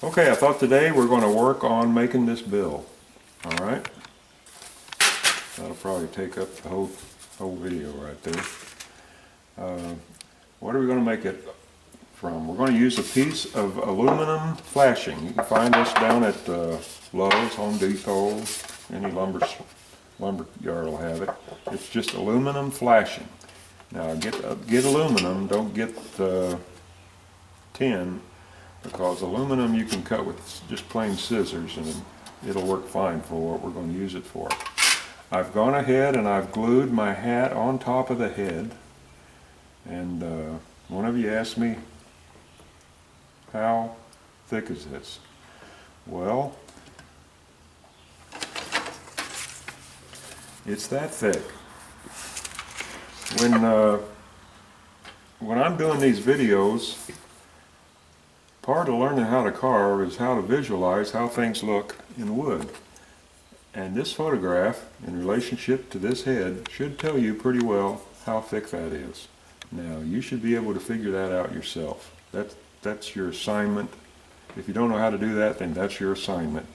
Okay, I thought today we're going to work on making this bill. All right? That'll probably take up the whole video right there. What are we going to make it from? We're going to use a piece of aluminum flashing. You can find this down at Lowe's, Home Depot, any lumber yard will have it. It's just aluminum flashing. Now get aluminum, don't get tin, because aluminum you can cut with just plain scissors and it'll work fine for what we're going to use it for. I've gone ahead and I've glued my hat on top of the head, and one of you asked me, how thick is this? Well, it's that thick. When I'm doing these videos, part of learning how to carve is how to visualize how things look in wood. And this photograph, in relationship to this head, should tell you pretty well how thick that is. Now, you should be able to figure that out yourself. That's your assignment. If you don't know how to do that, then that's your assignment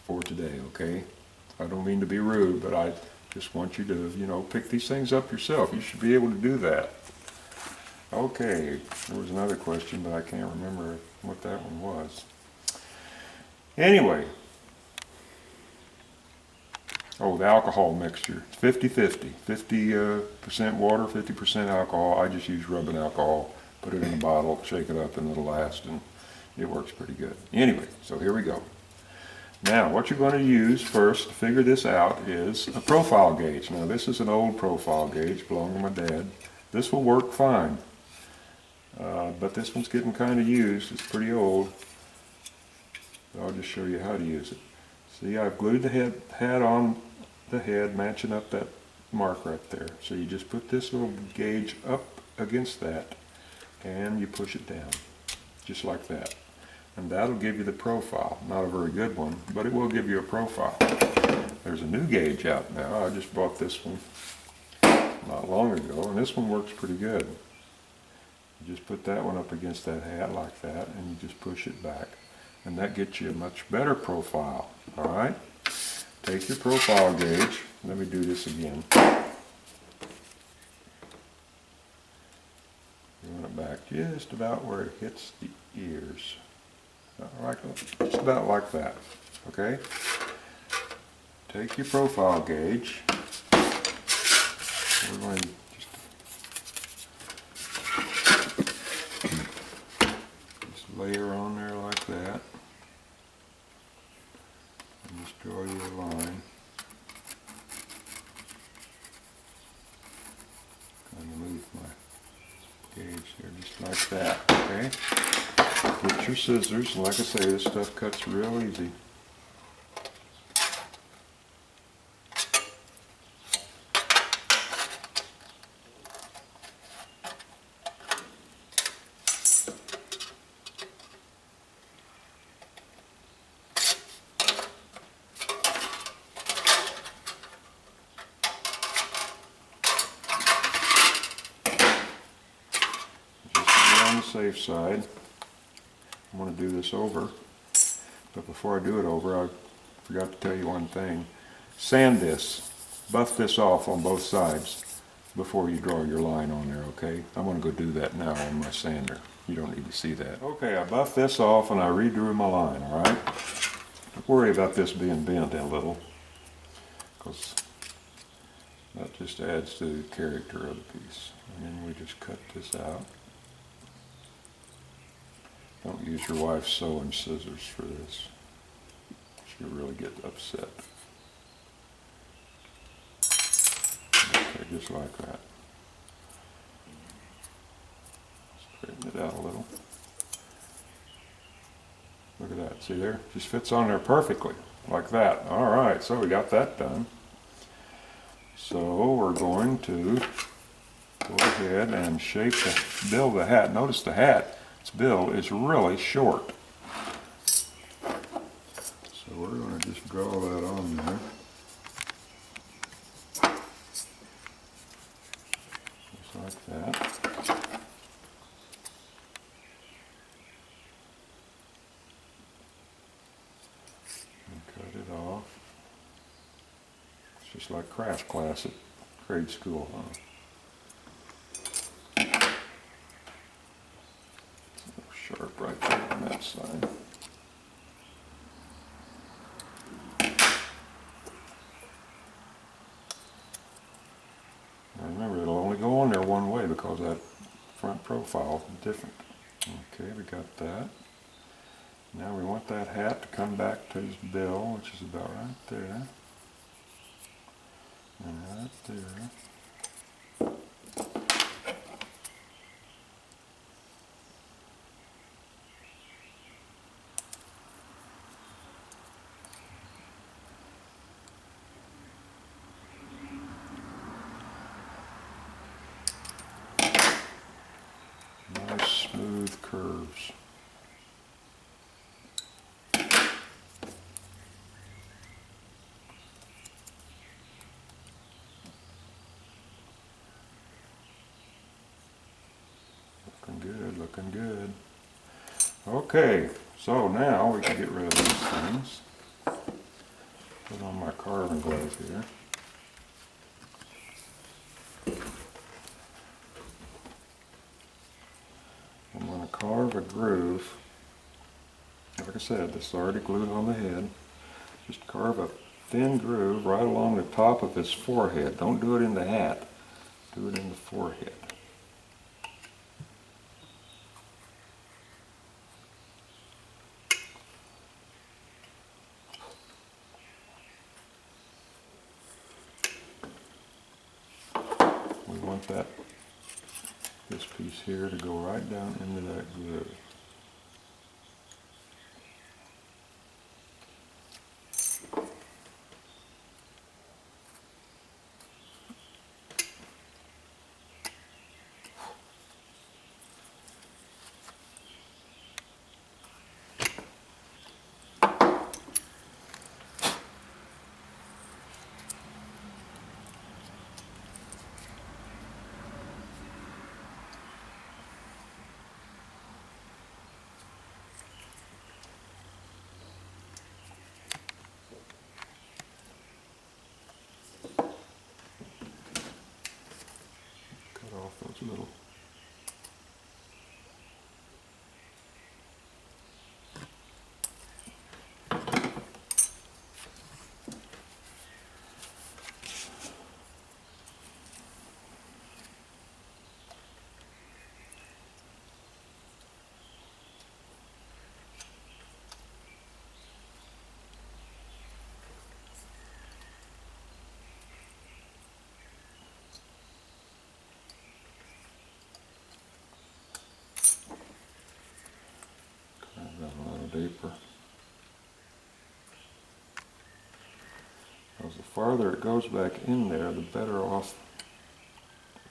for today, okay? I don't mean to be rude, but I just want you to, pick these things up yourself. You should be able to do that. Okay, there was another question, but I can't remember what that one was. Anyway, the alcohol mixture. 50-50. 50% water, 50% alcohol. I just use rubbing alcohol. Put it in a bottle, shake it up, and it'll last, and it works pretty good. Anyway, so here we go. Now, what you're going to use first to figure this out is a profile gauge. Now, this is an old profile gauge, belonged to my dad. This will work fine, but this one's getting kind of used. It's pretty old. So I'll just show you how to use it. See, I've glued the hat on the head, matching up that mark right there. So you just put this little gauge up against that, and you push it down, just like that. And that'll give you the profile. Not a very good one, but it will give you a profile. There's a new gauge out now. I just bought this one not long ago, and this one works pretty good. You just put that one up against that hat like that, and you just push it back. And that gets you a much better profile, all right? Take your profile gauge. Let me do this again. You want it back just about where it hits the ears. Just about like that, okay? Take your profile gauge. We're going to just layer on there like that. And just draw your line. Kind of move my gauge here just like that, okay? Get your scissors, and like I say, this stuff cuts real easy. Just to be on the safe side. I'm going to do this over, but before I do it over, I forgot to tell you one thing. Sand this, buff this off on both sides before you draw your line on there, okay? I'm going to go do that now on my sander. You don't need to see that. Okay, I buffed this off and I redrew my line, all right? Don't worry about this being bent a little, because that just adds to the character of the piece. And then we just cut this out. Don't use your wife's sewing scissors for this. She'll really get upset. Okay, just like that. Straighten it out a little. Look at that, see there? Just fits on there perfectly, like that. All right, so we got that done. So we're going to go ahead and build the hat. Notice the hat. Its bill is really short. So we're going to just draw that on there. Just like that. Just like craft class at grade school, huh? It's a little sharp right there on that side. Now remember, it'll only go on there one way because that front profile is different. Okay, we got that. Now we want that hat to come back to his bill, which is about right there. And right there. Nice smooth curves. Looking good, looking good. Okay, so now we can get rid of these things. Put on my carving glove here. I'm going to carve a groove. Like I said, this is already glued on the head. Just carve a thin groove right along the top of his forehead. Don't do it in the hat. Do it in the forehead. We want this piece here to go right down into that groove. Cut off those little a little deeper. Because the farther it goes back in there, the better off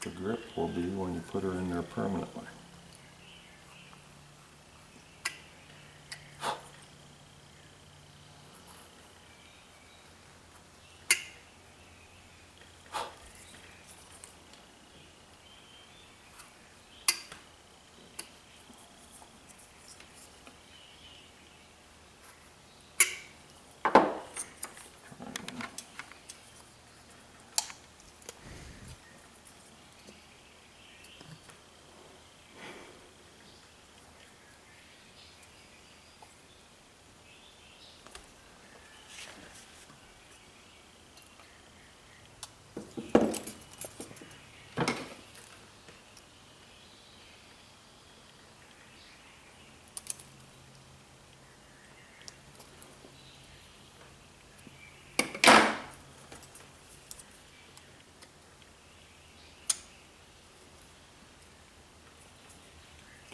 the grip will be when you put her in there permanently.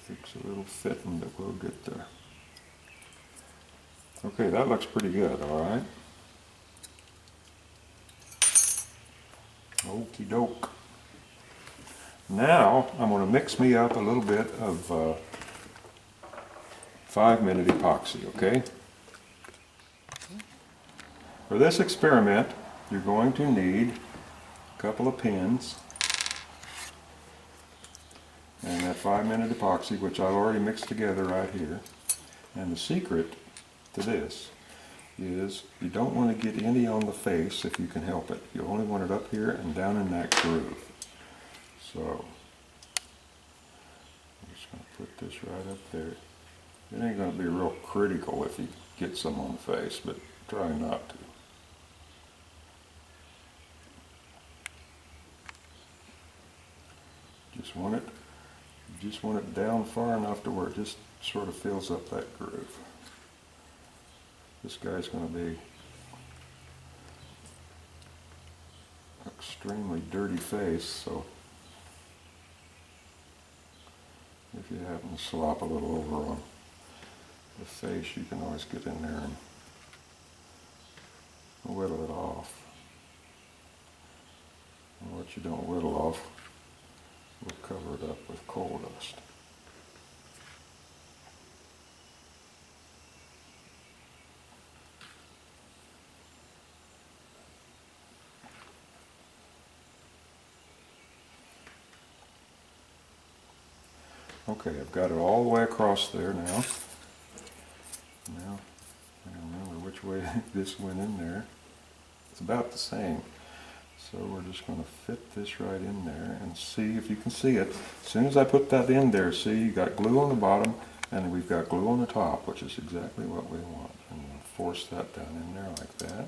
Takes a little fitting, but we'll get there. Okay, that looks pretty good, all right? Okie doke. Now, I'm going to mix me up a little bit of 5-minute epoxy, okay? For this experiment, you're going to need a couple of pins and that 5-minute epoxy, which I've already mixed together right here. And the secret to this is you don't want to get any on the face if you can help it. You only want it up here and down in that groove. So I'm just going to put this right up there. It ain't going to be real critical if you get some on the face, but try not to. Just want it down far enough to where it just sort of fills up that groove. This guy's going to be extremely dirty face, so if you happen to slop a little over on the face, you can always get in there and whittle it off. And what you don't whittle off will cover it up with coal dust. Okay, I've got it all the way across there now. Now, I don't remember which way this went in there. It's about the same. So we're just going to fit this right in there and see if you can see it. As soon as I put that in there, see, you got glue on the bottom and we've got glue on the top, which is exactly what we want. And we'll force that down in there like that.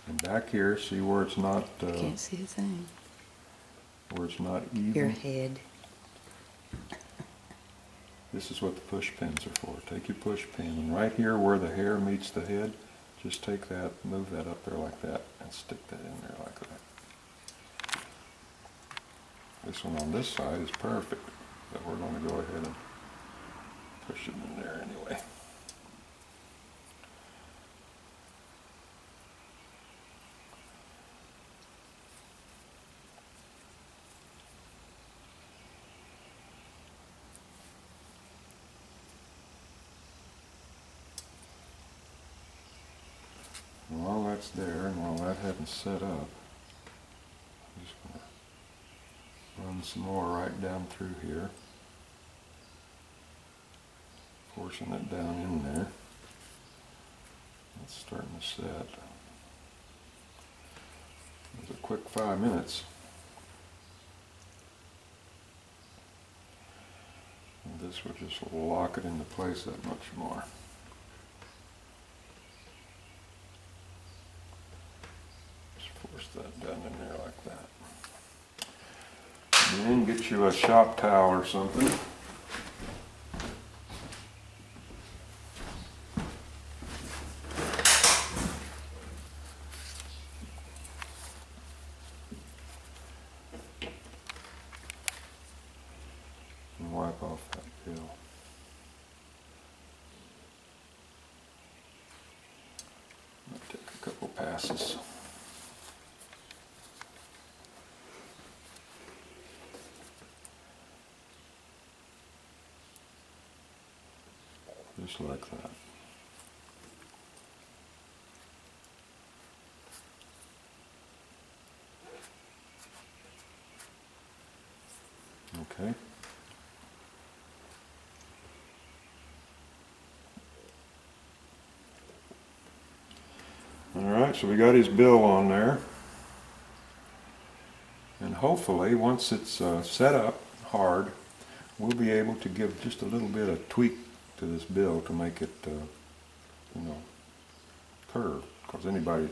And back here, see where it's not... Can't see a thing. Where it's not even. Your head. This is what the push pins are for. Take your push pin and right here where the hair meets the head, just take that, move that up there like that, and stick that in there like that. This one on this side is perfect, but we're going to go ahead and push it in there anyway. And while that's there, and while that hadn't set up, I'm just going to run some more right down through here, forcing it down in there. It's starting to set. It was a quick 5 minutes. And this would just lock it into place that much more. Force that down in there like that. And then get you a shop towel or something. And wipe off that peel. I'll take a couple passes. Just like that. Okay. All right, so we got his bill on there. And hopefully, once it's set up hard, we'll be able to give just a little bit of tweak to this bill to make it, curve. Because anybody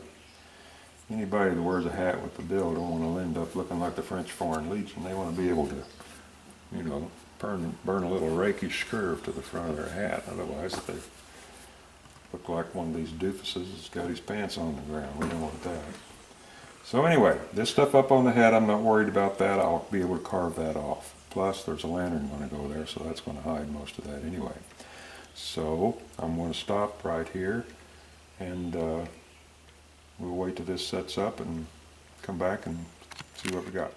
that wears a hat with the bill don't want to end up looking like the French Foreign Legion. They want to be able to, burn a little rakish curve to the front of their hat. Otherwise, they look like one of these doofuses that's got his pants on the ground. We don't want that. So anyway, this stuff up on the head, I'm not worried about that. I'll be able to carve that off. Plus, there's a lantern going to go there, so that's going to hide most of that anyway. So I'm going to stop right here, and we'll wait till this sets up and come back and see what we got.